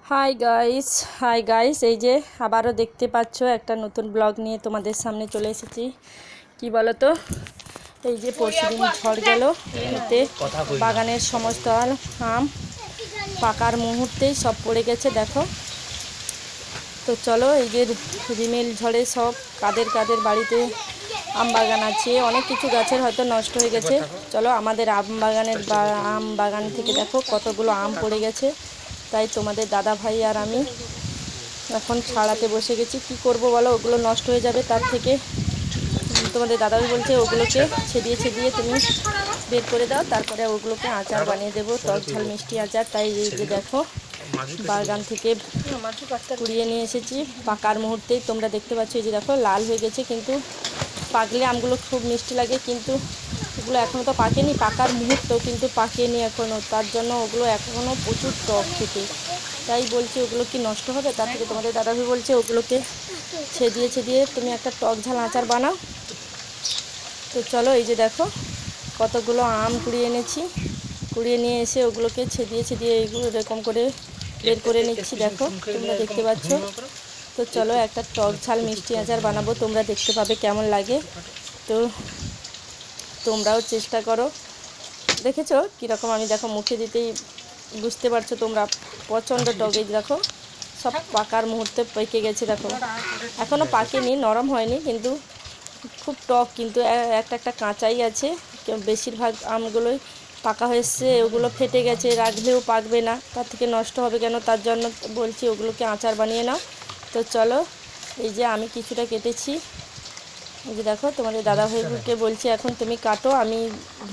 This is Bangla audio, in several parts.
হাই গাইস, এই যে আবারও দেখতে পাচ্ছ একটা নতুন ব্লগ নিয়ে তোমাদের সামনে চলে এসেছি। কি বলো তো, এই যে পরশুদিন ঝড় গেল, এতে বাগানের সমস্ত আম পাকার মুহূর্তেই সব পড়ে গেছে দেখো। তো চলো, এই যে রিমেল ঝড়ে সব কাদের কাদের বাড়িতে আম বাগান আছে, অনেক কিছু গাছের হয়তো নষ্ট হয়ে গেছে। চলো আমাদের আম বাগান থেকে দেখো কতগুলো আম পড়ে গেছে। তাই তোমাদের দাদা ভাই আর আমি এখন ছাড়াতে বসে গেছি। কি করব বলো, ওগুলো নষ্ট হয়ে যাবে, তার থেকে তোমাদের দাদাভাই বলছে ওগুলোকে ছেদিয়ে ছেদিয়ে তুমি বের করে দাও, তারপরে ওগুলোকে আচার বানিয়ে দেবো, টক ঝাল মিষ্টি আচার। তাই এই যে দেখো বাগান থেকে কুড়িয়ে নিয়ে এসেছি পাকার মুহূর্তেই। তোমরা দেখতে পাচ্ছ এই যে দেখো লাল হয়ে গেছে, কিন্তু পাকলে আমগুলো খুব মিষ্টি লাগে, কিন্তু ওগুলো এখনও তো পাকেনি, পাকার মুহূর্ত কিন্তু পাকেনি এখনও, তার জন্য ওগুলো এখনও প্রচুর টক খেতে। তাই বলছি ওগুলো কি নষ্ট হবে, তার থেকে তোমাদের দাদাভাই বলছে ওগুলোকে ছেদিয়ে ছেদিয়ে তুমি একটা টক ঝাল আচার বানাও। তো চলো, এই যে দেখো কতগুলো আম কুড়িয়ে এনেছি, কুড়িয়ে নিয়ে এসে ওগুলোকে ছেদিয়ে ছেদিয়ে এইগুলো এরকম করে বের করে নিচ্ছি, দেখো তোমরা দেখতে পাচ্ছ। তো চলো একটা টক ঝাল মিষ্টি আচার বানাবো, তোমরা দেখতে পাবে কেমন লাগে। তো তোমরাও চেষ্টা করো। দেখেছো কীরকম আমি দেখো মুখে দিতেই বুঝতে পারছো তোমরা, প্রচণ্ড টক। এই দেখো সব পাকার মুহূর্তে পেকে গেছে, দেখো এখনও পাকেনি, নরম হয়নি, কিন্তু খুব টক, কিন্তু একটা একটা কাঁচাই আছে। বেশিরভাগ আমগুলোই পাকা হয়েছে, ওগুলো ফেটে গেছে, রাখলেও পাকবে না, তার থেকে নষ্ট হবে কেন, তার জন্য বলছি ওগুলোকে আচার বানিয়ে নাও। তো চলো, এই যে আমি কিছুটা কেটেছি, এই যে দেখো তোমাদের দাদাভাইকে বলছি এখন তুমি কাটো, আমি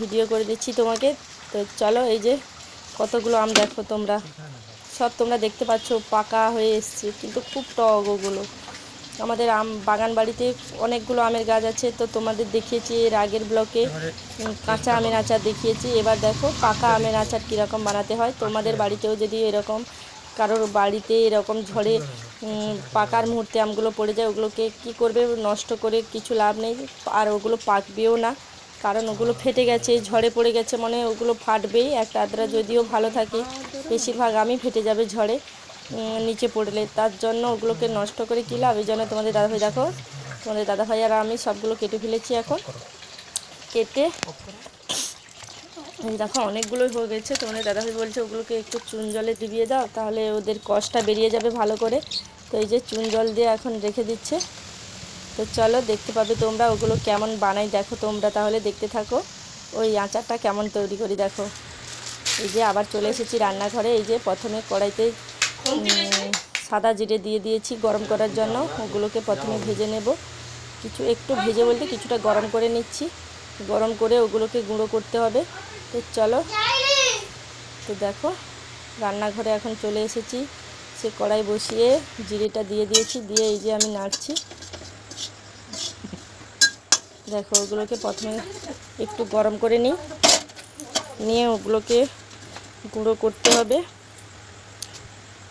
ভিডিও করে দিচ্ছি তোমাকে। তো চলো, এই যে কতগুলো আম দেখো তোমরা, সব তোমরা দেখতে পাচ্ছ পাকা হয়ে এসছে, কিন্তু খুব টক ওগুলো। আমাদের আম বাগান বাড়িতে অনেকগুলো আমের গাছ আছে, তো তোমাদের দেখিয়েছি এর আগের ব্লকে কাঁচা আমের আচার দেখিয়েছি। এবার দেখো পাকা আমের আচার কীরকম বানাতে হয়। তোমাদের বাড়িতেও যদি এরকম কারোর বাড়িতে এরকম ঝড়ে পাকার মুহূর্তে আমগুলো পড়ে যায়, ওগুলোকে কি করবে, নষ্ট করে কিছু লাভ নেই, আর ওগুলো পাকবেও না, কারণ ওগুলো ফেটে গেছে, ঝড়ে পড়ে গেছে, মানে ওগুলো ফাটবেই। একটা আধরা যদিও ভালো থাকে, বেশিরভাগ আমই ফেটে যাবে ঝড়ে নিচে পড়লে, তার জন্য ওগুলোকে নষ্ট করে কী লাভ। এই জন্য তোমাদের দাদাভাই দেখো, তোমাদের দাদাভাই আর আমি সবগুলো কেটে ফেলেছি। এখন কেটে এই দেখো অনেকগুলোই হয়ে গেছে। তোমাদের দাদাভাই বলছে ওগুলোকে একটু চুন জলে ডুবিয়ে দাও, তাহলে ওদের কষটা বেরিয়ে যাবে ভালো করে। তো এই যে চুন জল দিয়ে এখন রেখে দিচ্ছে। তো চলো দেখতে পাবে তোমরা ওগুলো কেমন বানাই, দেখো তোমরা তাহলে দেখতে থাকো ওই আচারটা কেমন তৈরি করি। দেখো এই যে আবার চলে এসেছি রান্নাঘরে। এই যে প্রথমে কড়াইতে সাদা জিরে দিয়ে দিয়েছি গরম করার জন্য, ওগুলোকে প্রথমে ভেজে নেব, কিছু একটু ভেজে বলতে কিছুটা গরম করে নিচ্ছি, গরম করে ওগুলোকে গুঁড়ো করতে হবে। তো চলো, তো দেখো রান্নাঘরে এখন চলে এসেছি, সে কড়াই বসিয়ে জিরেটা দিয়ে দিয়েছি, দিয়ে এই যে আমি নাড়ছি। দেখো ওগুলোকে প্রথমে একটু গরম করে নিয়ে ওগুলোকে গুঁড়ো করতে হবে।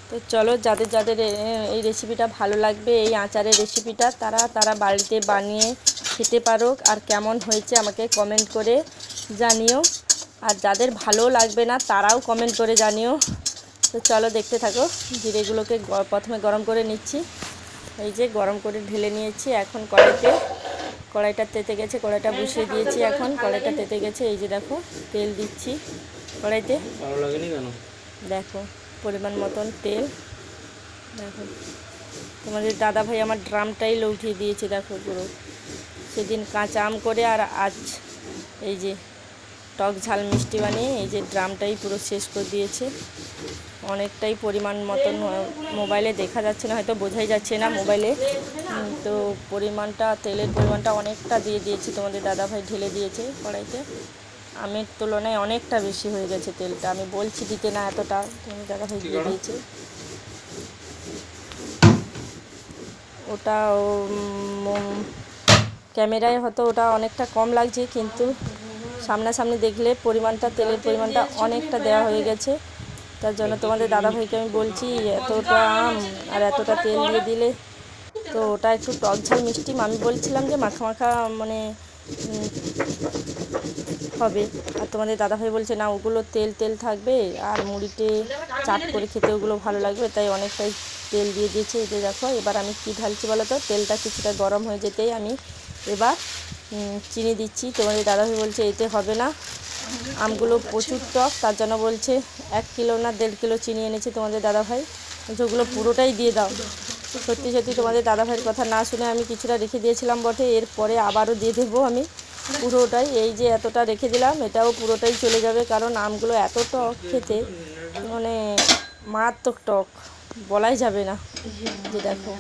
তো চলো, যাদের যাদের এই রেসিপিটা ভালো লাগবে, এই আচারের রেসিপিটা, তারা বাড়িতে বানিয়ে খেতে পারো, আর কেমন হয়েছে আমাকে কমেন্ট করে জানিও, আর যাদের ভালো লাগবে না তারাও কমেন্ট করে জানিও। তো চলো দেখতে থাকো। জিরেগুলোকে প্রথমে গরম করে নিচ্ছি, এই যে গরম করে ঢেলে নিয়েছি। এখন কড়াইটা তেতে গেছে, কড়াইটা বসিয়ে দিয়েছি, এখন কড়াইটা তেতে গেছে। এই যে দেখো তেল দিচ্ছি কড়াইতে, দেখো পরিমাণ মতন তেল। দেখো তোমাদের দাদাভাই আমার ড্রামটাই উঠিয়ে দিয়েছে, দেখো পুরো সেদিন কাঁচা আম করে, আর আজ এই যে টক ঝাল মিষ্টি বানিয়ে এই যে ড্রামটাই পুরো শেষ করে দিয়েছে। অনেকটাই পরিমাণ মতন, মোবাইলে দেখা যাচ্ছে না, হয়তো বোঝাই যাচ্ছে না মোবাইলে, তো পরিমাণটা, তেলের পরিমাণটা অনেকটা দিয়ে দিয়েছে তোমাদের দাদাভাই, ঢেলে দিয়েছে কড়াইতে। আমের তুলনায় অনেকটা বেশি হয়ে গেছে তেলটা, আমি বলছি দিতে না এতটা, তোমাদের দাদাভাই দিয়ে দিয়েছে। ওটা ক্যামেরায় হয়তো ওটা অনেকটা কম লাগছে, কিন্তু সামনাসামনি দেখলে পরিমাণটা, তেলের পরিমাণটা অনেকটা দেওয়া হয়ে গেছে। তার জন্য তোমাদের দাদাভাইকে আমি বলছি এতটা আম আর এতটা তেল দিয়ে দিলে তো ওটা একটু টক ঝাল মিষ্টি, আমি বলছিলাম যে মাখা মাখা মানে হবে। আর তোমাদের দাদাভাই বলছে না ওগুলো তেল তেল থাকবে আর মুড়িতে চাট করে খেতে ওগুলো ভালো লাগবে, তাই অনেকটাই তেল দিয়ে দিয়েছে। এতে দেখো এবার আমি কী ঢালছি বলো তো, তেলটা কিছুটা গরম হয়ে যেতেই আমি এবার চিনি দিচ্ছি। তোমাদের দাদাভাই বলছে এতে হবে না, আমগুলো প্রচুর টক, তার জন্য বলছে 1 কিলো না 1.5 কিলো চিনি এনেছে তোমাদের দাদাভাই, বলছে ওগুলো পুরোটাই দিয়ে দাও। সত্যি সত্যি তোমাদের দাদাভাইয়ের কথা না শুনে আমি কিছুটা রেখে দিয়েছিলাম বটে, এরপরে আবারও দিয়ে দেবো আমি পুরোটাই। এই যে এতটা রেখে দিলাম এটাও পুরোটাই চলে যাবে, কারণ আমগুলো এত টক খেতে, মানে মারাত্মক টক, বলাই যাবে না। যে দেখো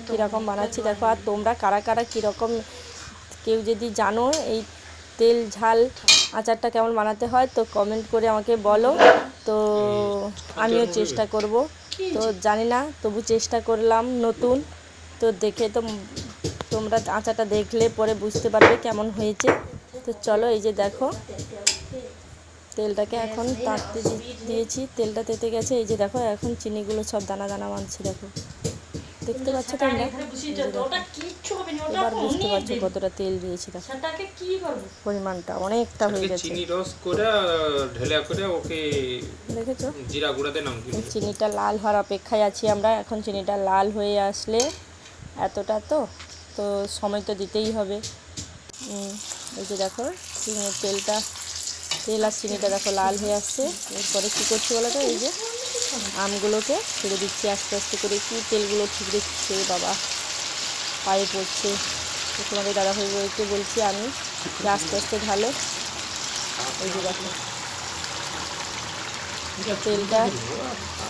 কীরকম বানাচ্ছি দেখো। আর তোমরা কারা কারা কীরকম, কেউ যদি জানো এই তেল ঝাল আচারটা কেমন বানাতে হয় তো কমেন্ট করে আমাকে বলো, তো আমিও চেষ্টা করব। তো জানি না, তবু চেষ্টা করলাম নতুন, তো দেখে তো তোমরা আচারটা দেখলে পরে বুঝতে পারবে কেমন হয়েছে। তো চলো এই যে দেখো তেলটাকে এখন তাতে দিয়েছি, তেলটা তেতে গেছে। এই যে দেখো এখন চিনিগুলো সব দানা দানা মানছি, দেখো দেখতে পাচ্ছ তোমরা। এবার বুঝতে পারছো কতটা তেল দিয়েছি, দেখো পরিমাণটা অনেকটা হয়ে গেছে। চিনি রস করে ঢেলা করে ওকে দেখেছো জিরা গুঁড়াতে নাম দিই। চিনিটা লাল হওয়ার অপেক্ষায় আছি আমরা। এখন চিনিটা লাল হয়ে আসলে এতটা তো তো সময় তো দিতেই হবে। এই যে দেখো তেলটা, তেল আর চিনিটা দেখো লাল হয়ে আসছে। এরপরে কী করছি বলো তো, এই যে আমগুলোকে ছেড়ে দিচ্ছি আস্তে আস্তে করে। কি তেলগুলো ঠিক দিচ্ছে বাবা, পায়ে পড়ছে। তো তোমাদের দাদাভাইকে বলছি আমি যে আস্তে আস্তে ঢালো। এই যে দেখো তেলটা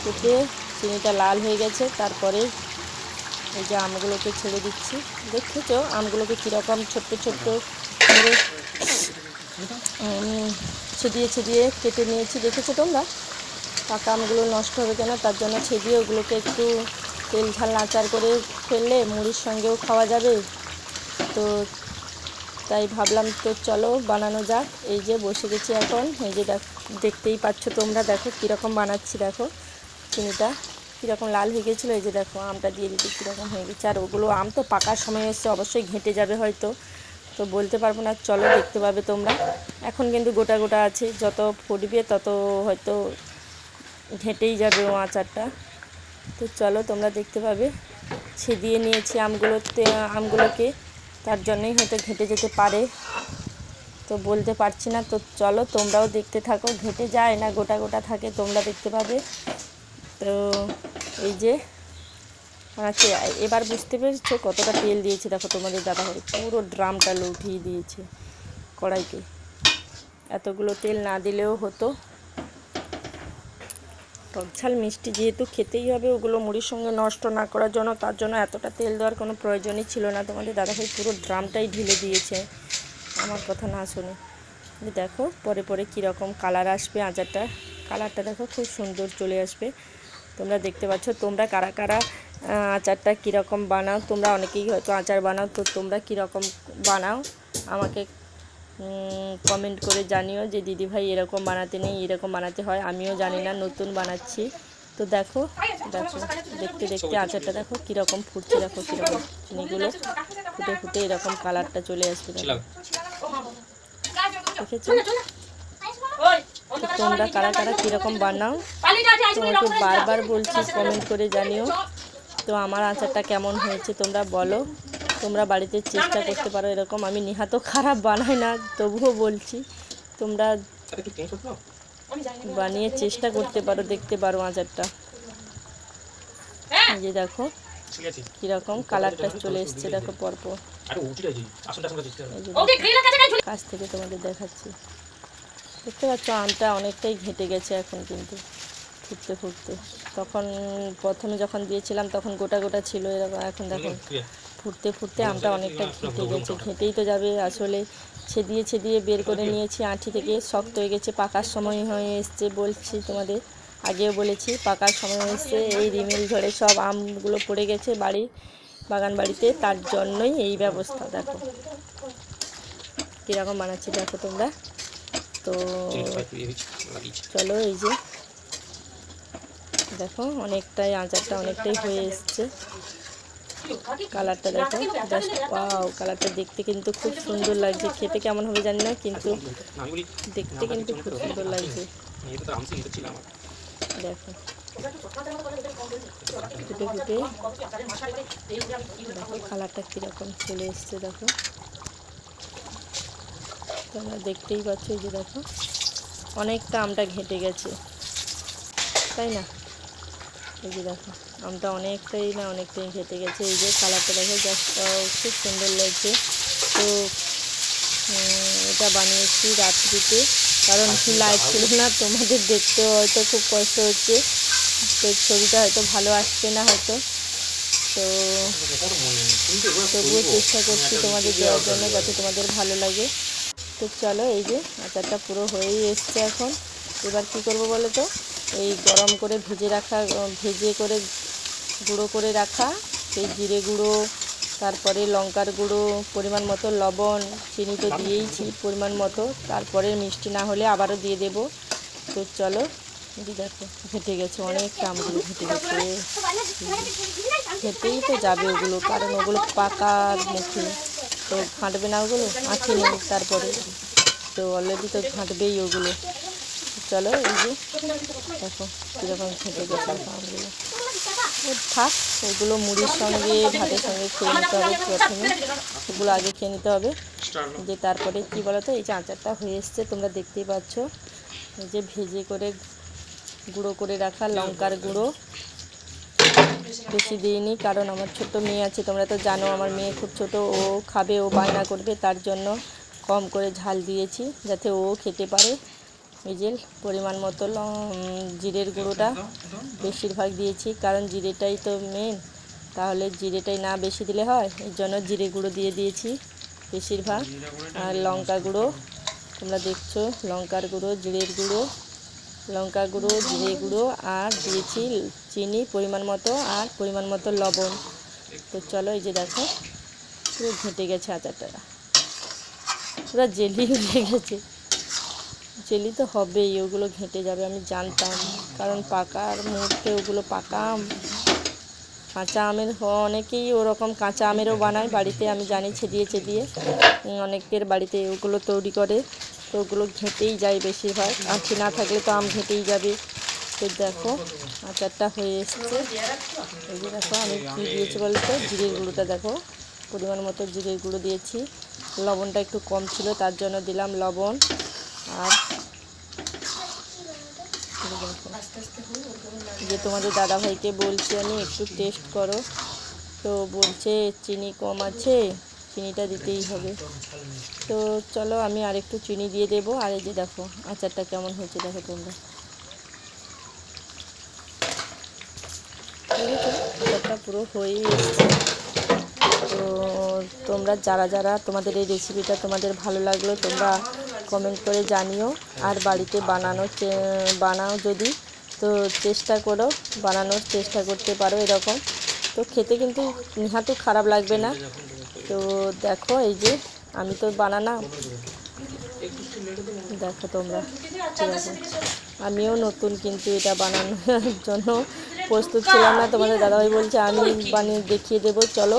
ফুটে চিনিটা লাল হয়ে গেছে, তারপরে এই যে আমগুলোকে ছেড়ে দিচ্ছি। দেখেছো আমগুলোকে কীরকম ছোট্ট ছোট্ট করে ছেদিয়ে ছেদিয়ে কেটে নিয়েছি, দেখেছো তোমরা। পাকা আমগুলো নষ্ট হবে কেন, তার জন্য ছেদিয়ে ওগুলোকে একটু তেল ঝাল আচার করে ফেললে মুড়ির সঙ্গেও খাওয়া যাবে। তো তাই ভাবলাম তো চলো বানানো যাক। এই যে বসে গেছি এখন, এই যে দেখতেই পাচ্ছ তোমরা, দেখো কীরকম বানাচ্ছি। দেখো চিনিটা কীরকম লাল হয়ে গেছিলো, এই যে দেখো আমটা দিয়ে দিতে কীরকম হয়ে গেছে। আর ওগুলো আম তো পাকার সময় এসছে, অবশ্যই ঘেঁটে যাবে হয়তো, তো বলতে পারবো না, চলো দেখতে পাবে তোমরা। এখন কিন্তু গোটা গোটা আছে, যত ফুটবে তত হয়তো ঘেঁটেই যাবে ও আচারটা। তো চলো তোমরা দেখতে পাবে। ছেদিয়ে নিয়েছি আমগুলোকে, তার জন্যই হয়তো ঘেঁটে যেতে পারে, তো বলতে পারছি না। তো চলো তোমরাও দেখতে থাকো, ঘেঁটে যায় না গোটা গোটা থাকে, তোমরা দেখতে পাবে। তো এই যে আচ্ছা এবার বুঝতে পেরেছো কতটা তেল দিয়েছে, দেখো তোমাদের দাদাভাই পুরো ড্রামটা উঠিয়ে দিয়েছে কড়াইতে। এতগুলো তেল না দিলেও হতো, টক ঝাল মিষ্টি যেহেতু খেতেই হবে, ওগুলো মুড়ির সঙ্গে নষ্ট না করার জন্য, তার জন্য এতটা তেল দেওয়ার কোনো প্রয়োজনই ছিল না। তোমাদের দাদাভাই পুরো ড্রামটাই ঢেলে দিয়েছে আমার কথা না শুনে। দেখো পরে পরে কীরকম কালার আসবে আচারটা, কালারটা দেখো খুব সুন্দর চলে আসবে। তোমরা দেখতে পাচ্ছ। তোমরা কারা কারা আচারটা কীরকম বানাও, তোমরা অনেকেই হয়তো আচার বানাও, তো তোমরা কীরকম বানাও আমাকে কমেন্ট করে জানিও যে দিদিভাই এরকম বানাতে নেই, এরকম বানাতে হয়। আমিও জানি না, নতুন বানাচ্ছি। তো দেখো দেখো দেখতে দেখতে আচারটা দেখো কীরকম ফুটছে, দেখো কীরকম চিনিগুলো ফুটে ফুটে এরকম কালারটা চলে আসবে, দেখো দেখেছো। তোমরা কারা কারা কীরকম বানাও তোমাকে বারবার বলছি কমেন্ট করে জানিও। তো আমার আচারটা কেমন হয়েছে তোমরা বলো, তোমরা বাড়িতে চেষ্টা করতে পারো এরকম। আমি নিহাত খারাপ বানাই না, তবুও বলছি তোমরা বানিয়ে চেষ্টা করতে পারো, দেখতে পারো আচারটা। এই যে দেখো কীরকম কালারটা চলে এসছে, দেখো পরপর। কাছ থেকে তোমাদের দেখাচ্ছি, দেখতে পাচ্ছ আমটা অনেকটাই ঘেঁটে গেছে এখন কিন্তু ফুটতে ফুটতে। তখন প্রথমে যখন দিয়েছিলাম তখন গোটা গোটা ছিল এরকম, এখন দেখো ফুটতে ফুটতে আমটা অনেকটা ঘেঁটে গেছে। ঘেঁটেই তো যাবে আসলে, ছেদিয়ে ছেদিয়ে বের করে নিয়েছি আঁটি থেকে, শক্ত হয়ে গেছে, পাকার সময় হয়ে এসছে। বলছি তোমাদের আগেও বলেছি পাকার সময় এসছে, এই রিমিল ঝড়ে সব আমগুলো পড়ে গেছে বাগান বাড়িতে, তার জন্যই এই ব্যবস্থা। দেখো কীরকম বানাচ্ছি দেখো তোমরা। তো চলো এই যে দেখো অনেকটাই আচারটা অনেকটাই হয়ে এসছে। কালারটা দেখো, জাস্ট ওয়াও, কালারটা দেখতে কিন্তু খুব সুন্দর লাগছে। খেতে কেমন হবে জানি না, কিন্তু দেখতে কিন্তু খুব সুন্দর লাগছে। দেখো ফুটে ফুটে দেখো কালারটা কীরকম চলে এসছে। দেখো তোমরা দেখতেই পাচ্ছ, এই যে দেখো অনেকটা আমটা ঘেঁটে গেছে, তাই না? এই যে দেখো আমটা অনেকটাই ঘেঁটে গেছে। এই যে কালারটা দেখো, জাস্ট খুব সুন্দর লাগছে। তো এটা বানিয়েছি রাত্রিতে, কারণ লাইট ছিল না, তোমাদের দেখতে হয়তো খুব কষ্ট হচ্ছে, তো ছবিটা হয়তো ভালো আসছে না হয়তো, তো তবুও চেষ্টা করছি তোমাদের দেওয়ার জন্য যাতে তোমাদের ভালো লাগে। তো চলো, এই যে আচারটা পুরো হয়েই এসছে। এখন এবার কি করব বলো তো, এই গরম করে ভেজে করে গুঁড়ো করে রাখা সেই জিরে গুঁড়ো, তারপরে লঙ্কার গুঁড়ো, পরিমাণ মতো লবণ, চিনি তো দিয়েইছি পরিমাণ মতো, তারপরে মিষ্টি না হলে আবারও দিয়ে দেব। তো চলো, এই দেখো ঘেঁটে গেছে, অনেকটা আমগুলো ঘেঁটে গেছে। ঘেঁটেই তো যাবে ওগুলো, কারণ ওগুলো পাকার মুখে, তো ঘাঁটবে না ওগুলো, আঁচে নেই তারপরে, তো অলরেডি তো ঘাঁটবেই ওগুলো। চলো, এই যে দেখো কীরকম ঘেঁটে গেছে আমগুলো। থাক, ওগুলো মুড়ির সঙ্গে ভাতের সঙ্গে খেয়ে নিতে হবে। প্রথমে ওগুলো আগে খেয়ে নিতে হবে, যে তারপরে কি বলো তো, এই যে আচারটা হয়ে এসছে তোমরা দেখতেই পাচ্ছ। এই যে ভেজে করে গুঁড়ো করে রাখা লঙ্কার গুঁড়ো বেশি দিইনি, কারণ আমার ছোট মেয়ে আছে, তোমরা তো জানো আমার মেয়ে খুব ছোট, ও খাবে, ও বায়না করবে, তার জন্য কম করে ঝাল দিয়েছি যাতে ও খেতে পারে। এই যে পরিমাণ মতো জিরের গুঁড়োটা বেশিরভাগ দিয়েছি, কারণ জিরেটাই তো মেন, তাহলে জিরেটাই না বেশি দিলে হয়, এর জন্য জিরে গুঁড়ো দিয়ে দিয়েছি বেশিরভাগ। আর লঙ্কা গুঁড়ো তোমরা দেখছো, লঙ্কার গুঁড়ো, জিরের গুঁড়ো, লঙ্কা গুঁড়ো, জিরে গুঁড়ো, আর দিয়েছি চিনি পরিমাণ মতো, আর পরিমাণ মতো লবণ। তো চলো, এই যে দেখো পুরো ঘেঁটে গেছে আচারটা, পুরো জেলি হয়ে গেছে। জেলি তো হবেই, ওগুলো ঘেঁটে যাবে আমি জানতাম, কারণ পাকার মুহূর্তে ওগুলো পাকা আম। কাঁচা আমের অনেকেই ওরকম কাঁচা আমেরও বানায় বাড়িতে, আমি জানি, ছেদিয়ে অনেকের বাড়িতে ওগুলো তৈরি করে, তো ওগুলো ঘেঁটেই যায় বেশিরভাগ, আঁচি না থাকলে তো আম ঘেঁটেই যাবে। তো দেখো আচারটা হয়ে এসছে। এই যে দেখো আমি কী দিয়েছি বলতো, জিরের গুঁড়োটা দেখো, পরিমাণ মতো জিরের গুঁড়ো দিয়েছি, লবণটা একটু কম ছিল তার জন্য দিলাম লবণ। আর যে তোমাদের দাদাভাইকে বলছি আমি একটু টেস্ট করো, তো বলছে চিনি কম আছে, চিনিটা দিতেই হবে। তো চলো আমি আর একটু চিনি দিয়ে দেবো। আর এই যে দেখো আচারটা কেমন হয়েছে দেখো তোমরা, আচারটা পুরো হয়েই এসছে। তো তোমরা যারা তোমাদের এই রেসিপিটা তোমাদের ভালো লাগলো তোমরা কমেন্ট করে জানিও, আর বাড়িতে বানাও যদি, তো চেষ্টা করো, বানানোর চেষ্টা করতে পারো এরকম, তো খেতে কিন্তু নিহাতও খারাপ লাগবে না। তো দেখো এই যে আমি তো বানানা, দেখো তোমরা কীরকম, আমিও নতুন কিন্তু এটা বানানোর জন্য প্রস্তুত ছিলাম না। তোমাদের দাদাভাই বলছে আমি বানিয়ে দেখিয়ে দেবো, চলো।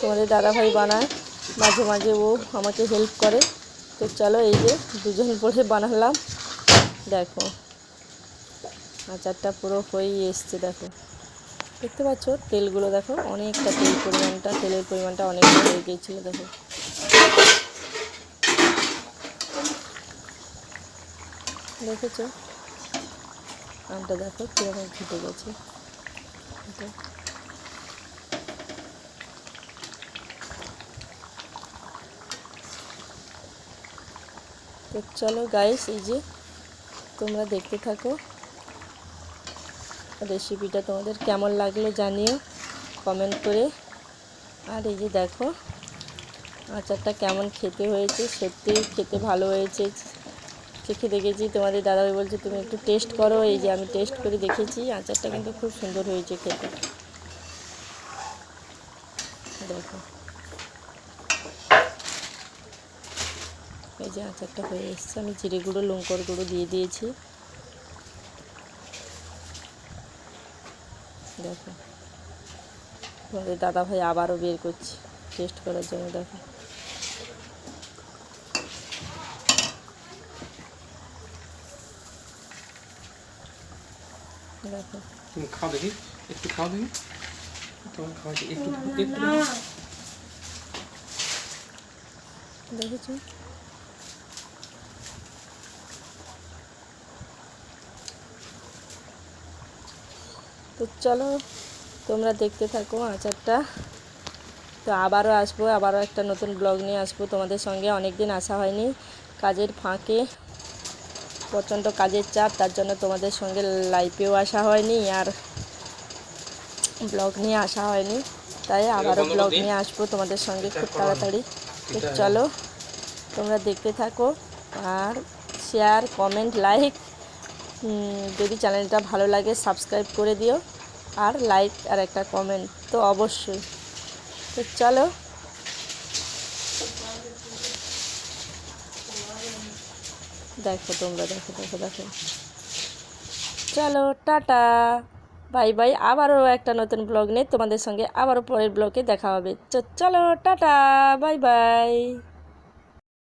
তোমাদের দাদাভাই বানায় মাঝে মাঝে, ও আমাকে হেল্প করে। তো চলো, এই যে দুজন পরে বানালাম। দেখো আচারটা পুরো হয়েই এসছে, দেখো দেখতে পাচ্ছ তেলগুলো, দেখো অনেকটা তেলের পরিমাণটা অনেকটা হয়ে গিয়েছিলো। দেখো দেখেছো আমটা, দেখো কীরকম ঘেটে গেছে। তো চলো গাইস, এই যে তোমরা দেখতে থাকো, রেসিপিটা তোমাদের কেমন লাগলো জানিও কমেন্ট করে। আর এই যে দেখো আচারটা কেমন খেতে হয়েছে, সত্যিই খেতে ভালো হয়েছে, চেখে দেখেছি। তোমাদের দাদাভাই বলছে তুমি একটু টেস্ট করো, এই যে আমি টেস্ট করে দেখেছি, আচারটা কিন্তু খুব সুন্দর হয়েছে খেতে। দেখো এই যে আচারটা হয়ে এসছে, আমি জিরে গুঁড়ো লঙ্কার গুঁড়ো দিয়ে দিয়েছি। দেখো তোমাদের দাদাভাই আবারও বের করছি টেস্ট করার জন্য। দেখো দেখো তুমি খাও দেখি, একটু খাও দেখি, তোমার খাওয়া একটু একটু দেখেছো? তো চলো তোমরা দেখতে থাকো আচারটা। তো আবারও আসবো, আবারও একটা নতুন ব্লগ নিয়ে আসবো তোমাদের সঙ্গে। অনেক দিন আসা হয়নি, কাজের ফাঁকে প্রচণ্ড কাজের চাপ, তার জন্য তোমাদের সঙ্গে লাইভেও আসা হয়নি আর ব্লগ নিয়ে আসা হয়নি। তাই আবারও ব্লগ নিয়ে আসবো তোমাদের সঙ্গে খুব তাড়াতাড়ি। তো চলো তোমরা দেখতে থাকো আর শেয়ার, কমেন্ট, লাইক, যদি চ্যানেলটা ভালো লাগে সাবস্ক্রাইব করে দিও, আর লাইক আর একটা কমেন্ট তো অবশ্যই। তো চলো দেখো তোমরা, দেখো দেখো দেখো। চলো টাটা, বাই বাই। আবারও একটা নতুন ব্লগ নিয়ে তোমাদের সঙ্গে আবারও পরের ব্লগে দেখা হবে। চলো টাটা, বাই বাই।